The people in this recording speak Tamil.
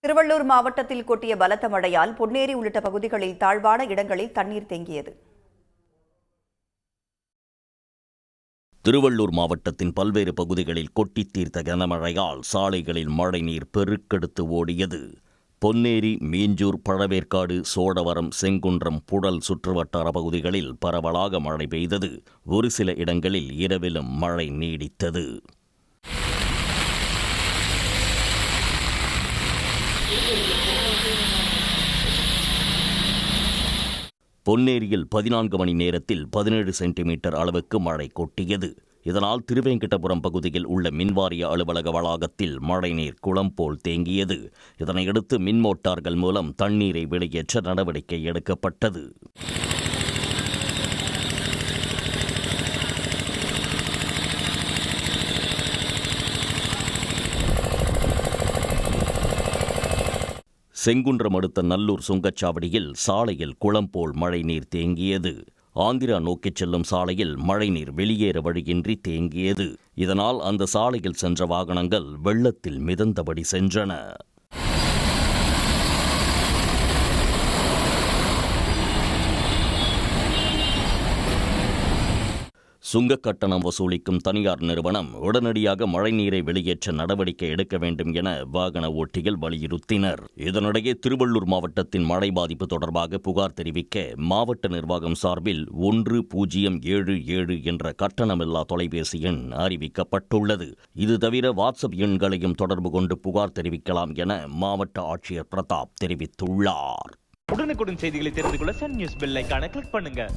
திருவள்ளூர் மாவட்டத்தில் கொட்டிய பலத்த மழையால் பொன்னேரி உள்ளிட்ட பகுதிகளில் தாழ்வான இடங்களில் தண்ணீர் தேங்கியது. திருவள்ளூர் மாவட்டத்தின் பல்வேறு பகுதிகளில் கொட்டித் தீர்த்த கனமழையால் சாலைகளில் மழைநீர் பெருக்கெடுத்து ஓடியது. பொன்னேரி, மீஞ்சூர், பழவேற்காடு, சோடவரம், செங்குன்றம், புழல் சுற்றுவட்டார பகுதிகளில் பரவலாக மழை பெய்தது. ஒரு சில இடங்களில் இரவிலும் மழை நீடித்தது. பொன்னேரியில் 14 மணி நேரத்தில் 17 சென்டிமீட்டர் அளவுக்கு மழை கொட்டியது. இதனால் திருவேங்கடபுரம் பகுதியில் உள்ள மின்வாரிய அலுவலக வளாகத்தில் மழைநீர் குளம் போல் தேங்கியது. இதனையடுத்து மின் மோட்டார்கள் மூலம் தண்ணீரை வெளியேற்ற நடவடிக்கை எடுக்கப்பட்டது. செங்குன்றம் அடுத்த நல்லூர் சுங்கச்சாவடியில் சாலையில் குளம் போல் மழைநீர் தேங்கியது. ஆந்திரா நோக்கிச் செல்லும் சாலையில் மழைநீர் வெளியேற வழியின்றி தேங்கியது. இதனால் அந்த சாலையில் சென்ற வாகனங்கள் வெள்ளத்தில் மிதந்தபடி சென்றன. சுங்க கட்டணம் வசூலிக்கும் தனியார் நிறுவனம் உடனடியாக மழைநீரை வெளியேற்ற நடவடிக்கை எடுக்க வேண்டும் என வாகன ஓட்டிகள் வலியுறுத்தினர். இதனிடையே திருவள்ளூர் மாவட்டத்தின் மழை பாதிப்பு தொடர்பாக புகார் தெரிவிக்க மாவட்ட நிர்வாகம் சார்பில் 1077 என்ற கட்டணமில்லா தொலைபேசி எண் அறிவிக்கப்பட்டுள்ளது. இது தவிர வாட்ஸ்அப் எண்களையும் தொடர்பு கொண்டு புகார் தெரிவிக்கலாம் என மாவட்ட ஆட்சியர் பிரதாப் தெரிவித்துள்ளார். உடனுக்குடன் செய்திகளை தெரிந்து கொள்ள சன் நியூஸ் பெல் ஐகானை கிளிக் பண்ணுங்க.